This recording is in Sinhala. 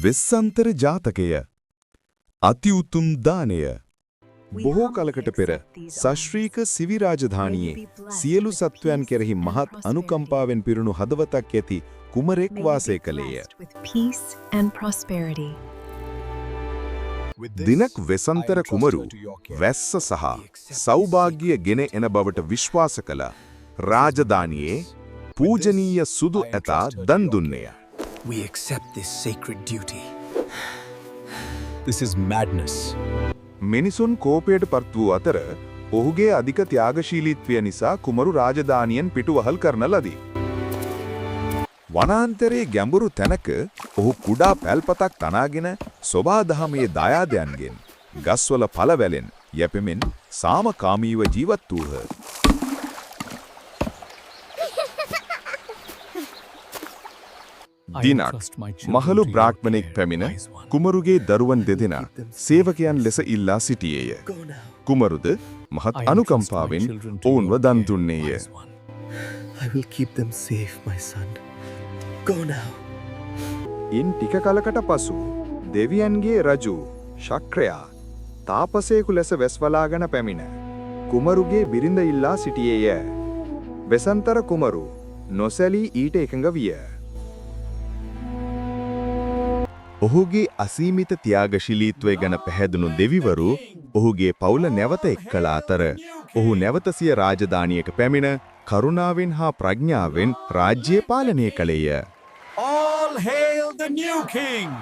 වෙස්සන්තර ජාතකය අති උතුම් දානය බොහෝ කලකට පෙර සශ්‍රීක සිවි රාජධානියේ සියලු සත්වයන් කෙරෙහි මහත් අනුකම්පාවෙන් පිරුණු හදවතක් ඇති කුමරෙක් වාසය කළේය. දිනක් වෙසන්තර කුමරු වැස්ස සහ සෞභාග්‍ය ගෙන එන බවට විශ්වාස කළ රාජධානියේ පූජනීය සුදු ඇතා දන් දුන්නේය. We accept this sacred duty. This is madness. මිනිසුන් කෝපයට පත් වූ අතර ඔහුගේ අධික ත්‍යාගශීලීත්වය නිසා කුමරු රාජධානියෙන් පිටුවහල් කරන ලදී. වනාන්තරයේ ගැඹුරු තැනක ඔහු කුඩා පැල්පතක් තනාගෙන සොබාදහමේ දායාදයන්ගෙන් ගස්වල පළවැලෙන් යැපෙමින් සාමකාමීව ජීවත් වූහ. දිනක් මහලු බ්‍රාහ්මණෙක් පැමිණ කුමරුගේ දරුවන් දෙදෙනා සේවකයන් ලෙස ඉල්ලා සිටියේය. කුමරුද මහත් අනුකම්පාවෙන් ඔවුන්ව දන් දුන්නේය. I will keep them safe, my son. Go now. ඉන් ටික කලකට පසු දෙවියන්ගේ රජු ශක්‍රයා තාපසයෙකු ලෙස වෙස්වලාගෙන පැමිණ කුමරුගේ බිරිඳ ඉල්ලා සිටියේය. වෙසන්තර කුමරු නොසැලී ඊට එකඟ විය. ඔහුගේ අසීමිත ත්‍යාගශීලීත්වය ගැන පැහැදුණු දෙවිවරු ඔහුගේ පවුල නැවත එක් කළ අතර ඔහු නැවත සිය රාජධානියක පැමිණ කරුණාවෙන් හා ප්‍රඥාවෙන් රාජ්‍ය පාලනය කළේය. All hail the new king!